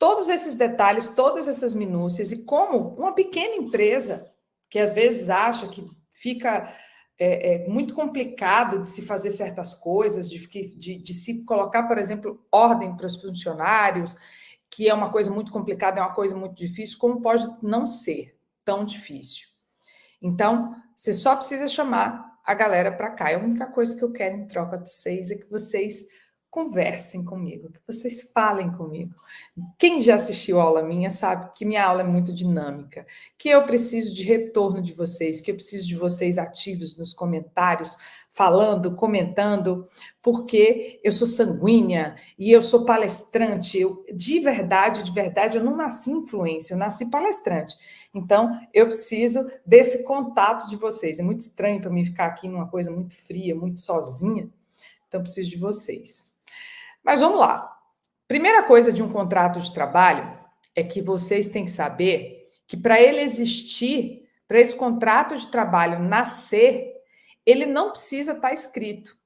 todos esses detalhes, todas essas minúcias, e como uma pequena empresa, que às vezes acha que fica muito complicado de se fazer certas coisas, de se colocar, por exemplo, ordem para os funcionários, que é uma coisa muito complicada, é uma coisa muito difícil, como pode não ser tão difícil? Então, você só precisa chamar a galera para cá. A única coisa que eu quero em troca de vocês é que vocês conversem comigo, que vocês falem comigo. Quem já assistiu a aula minha sabe que minha aula é muito dinâmica, que eu preciso de retorno de vocês, que eu preciso de vocês ativos nos comentários, falando, comentando, porque eu sou sanguínea e eu sou palestrante. De verdade, eu não nasci influência, eu nasci palestrante. Então, eu preciso desse contato de vocês. É muito estranho para mim ficar aqui numa coisa muito fria, muito sozinha. Então, eu preciso de vocês. Mas vamos lá. Primeira coisa de um contrato de trabalho é que vocês têm que saber que para ele existir, para esse contrato de trabalho nascer, ele não precisa estar escrito.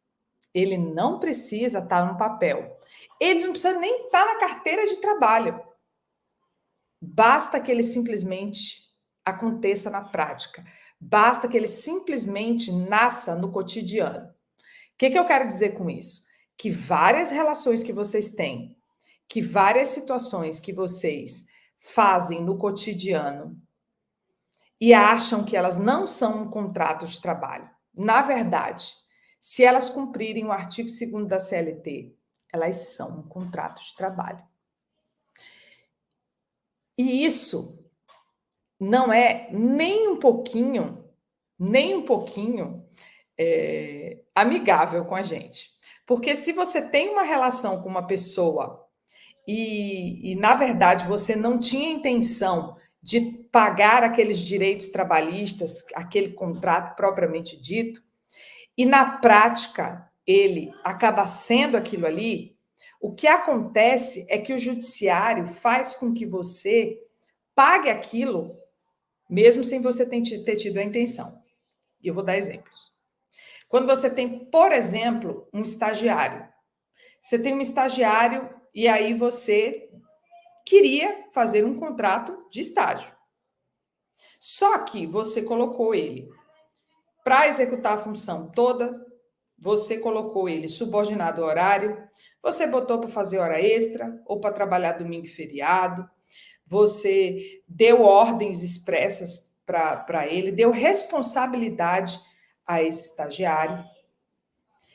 Ele não precisa estar no papel. Ele não precisa nem estar na carteira de trabalho. Basta que ele simplesmente aconteça na prática. Basta que ele simplesmente nasça no cotidiano. O que eu quero dizer com isso? Que várias relações que vocês têm, que várias situações que vocês fazem no cotidiano e acham que elas não são um contrato de trabalho. Na verdade, se elas cumprirem o artigo 2º da CLT, elas são um contrato de trabalho. E isso não é nem um pouquinho amigável com a gente. Porque se você tem uma relação com uma pessoa e, na verdade, você não tinha intenção de pagar aqueles direitos trabalhistas, aquele contrato propriamente dito, e na prática ele acaba sendo aquilo ali, o que acontece é que o judiciário faz com que você pague aquilo, mesmo sem você ter tido a intenção. E eu vou dar exemplos. Quando você tem, por exemplo, um estagiário. Você tem um estagiário e aí você queria fazer um contrato de estágio. Só que você colocou ele para executar a função toda, você colocou ele subordinado ao horário, você botou para fazer hora extra ou para trabalhar domingo e feriado, você deu ordens expressas para ele, deu responsabilidade a esse estagiário.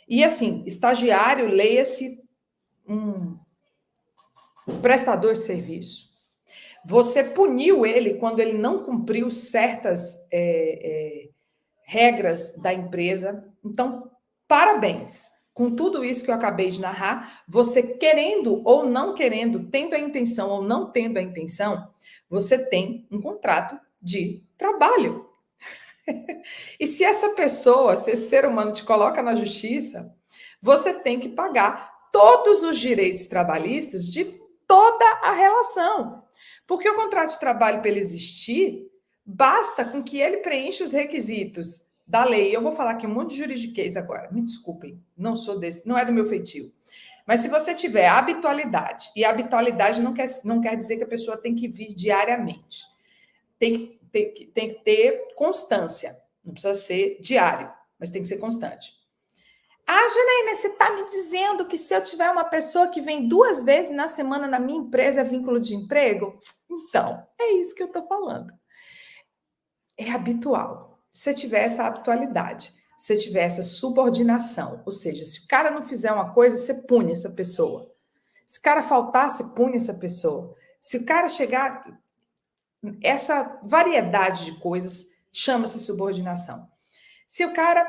E assim, estagiário, leia-se um prestador de serviço. Você puniu ele quando ele não cumpriu certas regras da empresa. Então, parabéns. Com tudo isso que eu acabei de narrar, você querendo ou não querendo, tendo a intenção ou não tendo a intenção, você tem um contrato de trabalho. E se essa pessoa, se esse ser humano te coloca na justiça, você tem que pagar todos os direitos trabalhistas de toda a relação. Porque o contrato de trabalho, para ele existir, basta com que ele preencha os requisitos da lei. Eu vou falar aqui um monte de juridiquês agora, me desculpem, não sou desse, não é do meu feitio. Mas se você tiver habitualidade, e habitualidade não quer dizer que a pessoa tem que vir diariamente. Tem que ter constância. Não precisa ser diário, mas tem que ser constante. Ah, Janaína, você está me dizendo que se eu tiver uma pessoa que vem 2 vezes na semana na minha empresa é vínculo de emprego? Então, é isso que eu estou falando. É habitual. Se você tiver essa habitualidade, se você tiver essa subordinação, ou seja, se o cara não fizer uma coisa, você pune essa pessoa. Se o cara faltar, você pune essa pessoa. Se o cara chegar... Essa variedade de coisas chama-se subordinação. Se o cara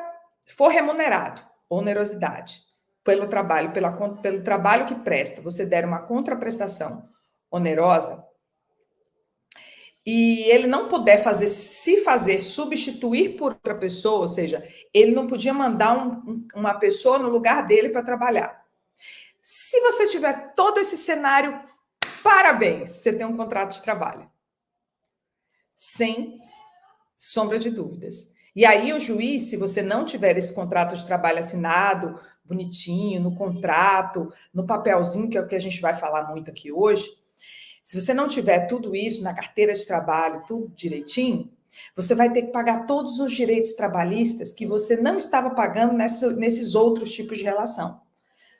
for remunerado, onerosidade, pelo trabalho, pelo trabalho que presta, você der uma contraprestação onerosa, e ele não puder substituir por outra pessoa, ou seja, ele não podia mandar uma pessoa no lugar dele para trabalhar. Se você tiver todo esse cenário, parabéns, você tem um contrato de trabalho. Sem sombra de dúvidas. E aí o juiz, se você não tiver esse contrato de trabalho assinado, bonitinho, no contrato, no papelzinho, que é o que a gente vai falar muito aqui hoje, Se você não tiver tudo isso na carteira de trabalho, tudo direitinho, você vai ter que pagar todos os direitos trabalhistas que você não estava pagando nesses outros tipos de relação.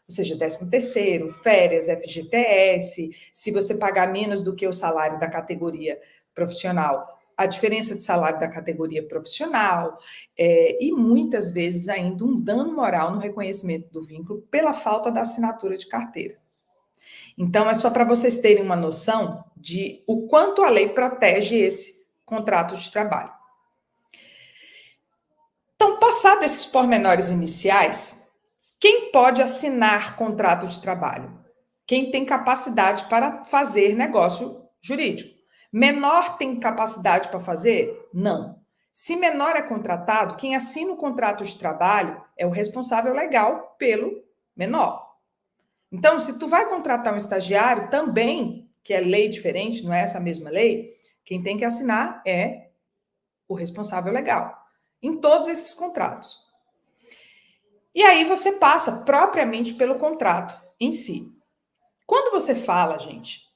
Ou seja, 13º, férias, FGTS, se você pagar menos do que o salário da categoria profissional, a diferença de salário da categoria profissional, e muitas vezes ainda um dano moral no reconhecimento do vínculo pela falta da assinatura de carteira. Então, é só para vocês terem uma noção de o quanto a lei protege esse contrato de trabalho. Então, passado esses pormenores iniciais, quem pode assinar contrato de trabalho? Quem tem capacidade para fazer negócio jurídico. Menor tem capacidade para fazer? Não. Se menor é contratado, quem assina o contrato de trabalho é o responsável legal pelo menor. Então, se tu vai contratar um estagiário também, que é lei diferente, não é essa mesma lei, quem tem que assinar é o responsável legal. Em todos esses contratos. E aí você passa propriamente pelo contrato em si. Quando você fala, gente,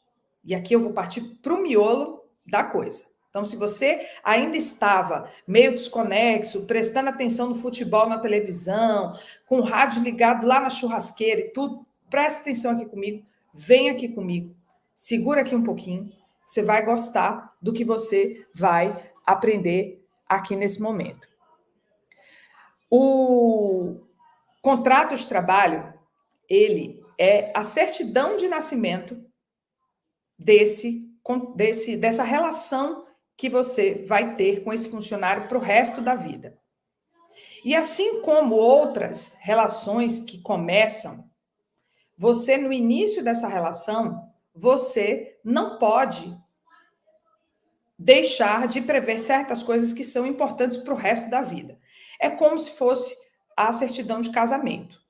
e aqui eu vou partir para o miolo da coisa. Então, se você ainda estava meio desconexo, prestando atenção no futebol na televisão, com o rádio ligado lá na churrasqueira e tudo, presta atenção aqui comigo, vem aqui comigo, segura aqui um pouquinho, você vai gostar do que você vai aprender aqui nesse momento. O contrato de trabalho, ele é a certidão de nascimento dessa relação que você vai ter com esse funcionário para o resto da vida. E assim como outras relações que começam, você, no início dessa relação, você não pode deixar de prever certas coisas que são importantes para o resto da vida. É como se fosse a certidão de casamento.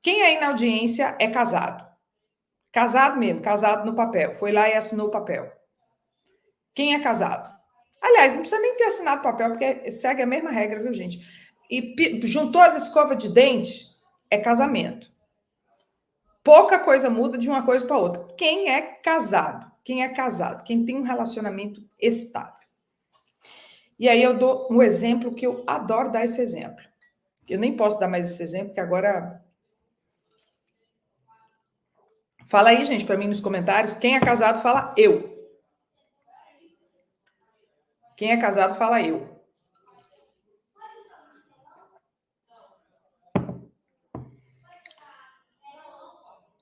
Quem aí na audiência é casado? Casado mesmo, casado no papel. Foi lá e assinou o papel. Quem é casado? Aliás, não precisa nem ter assinado o papel, porque segue a mesma regra, viu, gente? E juntou as escovas de dente, é casamento. Pouca coisa muda de uma coisa para outra. Quem é casado? Quem é casado? Quem tem um relacionamento estável. E aí eu dou um exemplo que eu adoro dar esse exemplo. Eu nem posso dar mais esse exemplo, porque agora... Fala aí, gente, para mim nos comentários. Quem é casado, fala eu. Quem é casado, fala eu.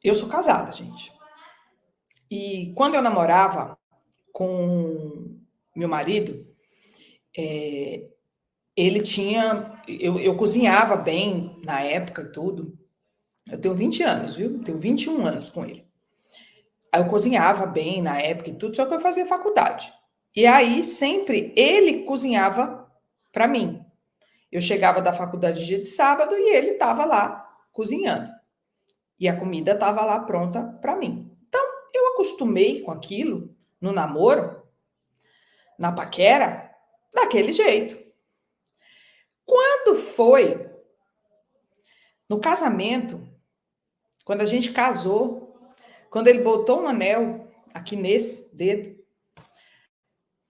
Eu sou casada, gente. E quando eu namorava com meu marido, ele tinha... Eu cozinhava bem na época e tudo. Eu tenho 20 anos, viu? Tenho 21 anos com ele. Aí eu cozinhava bem na época e tudo, só que eu fazia faculdade. E aí sempre ele cozinhava para mim. Eu chegava da faculdade dia de sábado e ele estava lá cozinhando. E a comida estava lá pronta para mim. Então, eu acostumei com aquilo no namoro, na paquera, daquele jeito. Quando foi no casamento, quando a gente casou, quando ele botou um anel aqui nesse dedo,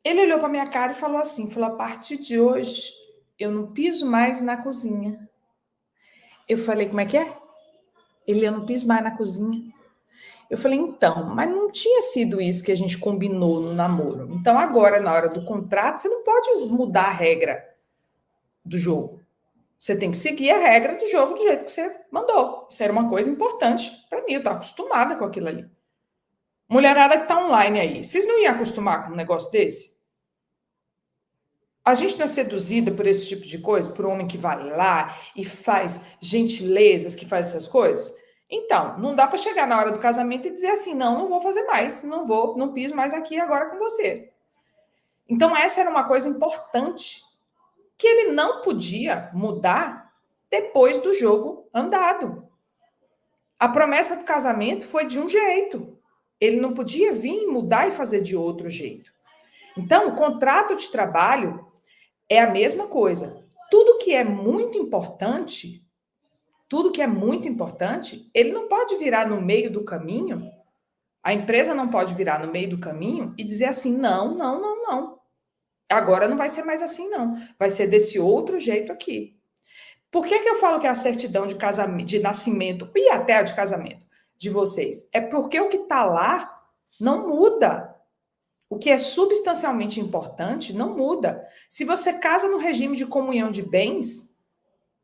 ele olhou para minha cara e falou assim, falou, a partir de hoje, eu não piso mais na cozinha. Eu falei, como é que é? Ele, eu não piso mais na cozinha. Eu falei, então, mas não tinha sido isso que a gente combinou no namoro. Então, agora, na hora do contrato, você não pode mudar a regra do jogo. Você tem que seguir a regra do jogo do jeito que você mandou. Isso era uma coisa importante para mim, eu estava acostumada com aquilo ali. Mulherada que está online aí, vocês não iam acostumar com um negócio desse? A gente não é seduzida por esse tipo de coisa, por um homem que vai lá e faz gentilezas, que faz essas coisas? Então, não dá para chegar na hora do casamento e dizer assim, não vou fazer mais, não piso mais aqui agora com você. Então, essa era uma coisa importante que ele não podia mudar depois do jogo andado. A promessa do casamento foi de um jeito. Ele não podia vir mudar e fazer de outro jeito. Então, o contrato de trabalho é a mesma coisa. Tudo que é muito importante, ele não pode virar no meio do caminho. A empresa não pode virar no meio do caminho e dizer assim, não, não, não, não. Agora não vai ser mais assim, não. Vai ser desse outro jeito aqui. Por que eu falo que é a certidão de casamento, de nascimento e até a de casamento de vocês? É porque o que está lá não muda. O que é substancialmente importante não muda. Se você casa no regime de comunhão de bens,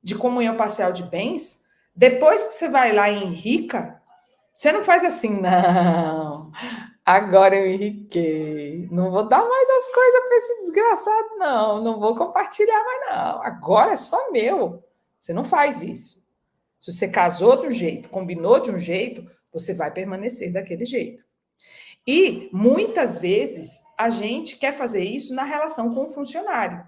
de comunhão parcial de bens, depois que você vai lá e enrica, você não faz assim, não. Agora eu enriquei. Não vou dar mais as coisas para esse desgraçado, não. Não vou compartilhar mais, não. Agora é só meu. Você não faz isso. Se você casou de um jeito, combinou de um jeito, você vai permanecer daquele jeito. E, muitas vezes, a gente quer fazer isso na relação com o funcionário.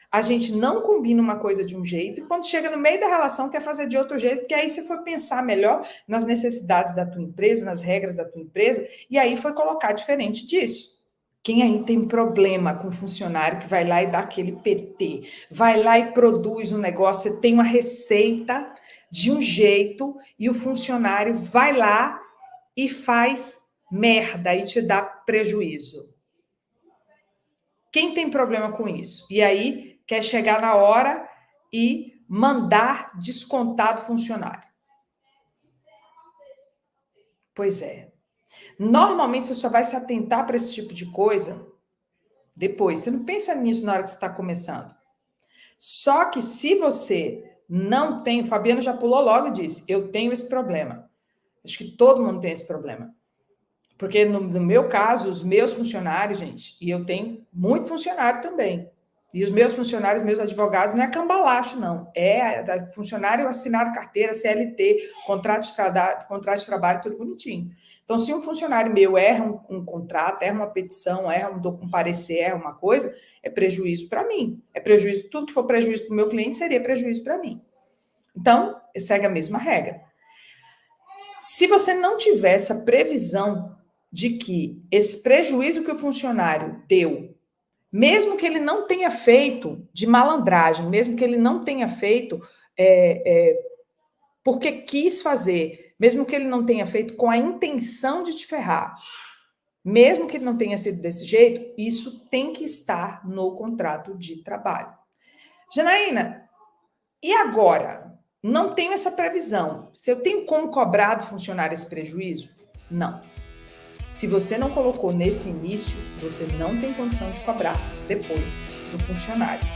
A gente não combina uma coisa de um jeito e quando chega no meio da relação quer fazer de outro jeito, porque aí você foi pensar melhor nas necessidades da tua empresa, nas regras da tua empresa, e aí foi colocar diferente disso. Quem aí tem problema com funcionário que vai lá e dá aquele PT, vai lá e produz um negócio, você tem uma receita de um jeito e o funcionário vai lá e faz merda e te dá prejuízo. Quem tem problema com isso? E aí quer chegar na hora e mandar descontar do funcionário. Pois é. Normalmente você só vai se atentar para esse tipo de coisa depois. Você não pensa nisso na hora que você está começando. Só que se você não tem, o Fabiano já pulou logo e disse, eu tenho esse problema. Acho que todo mundo tem esse problema. Porque no meu caso, os meus funcionários, gente, e eu tenho muito funcionário também. E os meus funcionários, meus advogados, não é cambalacho, não. É funcionário assinado carteira, CLT, contrato de trabalho, tudo bonitinho. Então, se um funcionário meu erra um contrato, erra uma petição, erra um parecer, erra uma coisa, é prejuízo para mim. É prejuízo, tudo que for prejuízo para o meu cliente seria prejuízo para mim. Então, segue a mesma regra. Se você não tiver essa previsão de que esse prejuízo que o funcionário deu, mesmo que ele não tenha feito de malandragem, mesmo que ele não tenha feito porque quis fazer, mesmo que ele não tenha feito com a intenção de te ferrar, mesmo que ele não tenha sido desse jeito, isso tem que estar no contrato de trabalho. Janaína, e agora? Não tenho essa previsão. Se eu tenho como cobrar do funcionário esse prejuízo? Não. Se você não colocou nesse início, você não tem condição de cobrar depois do funcionário.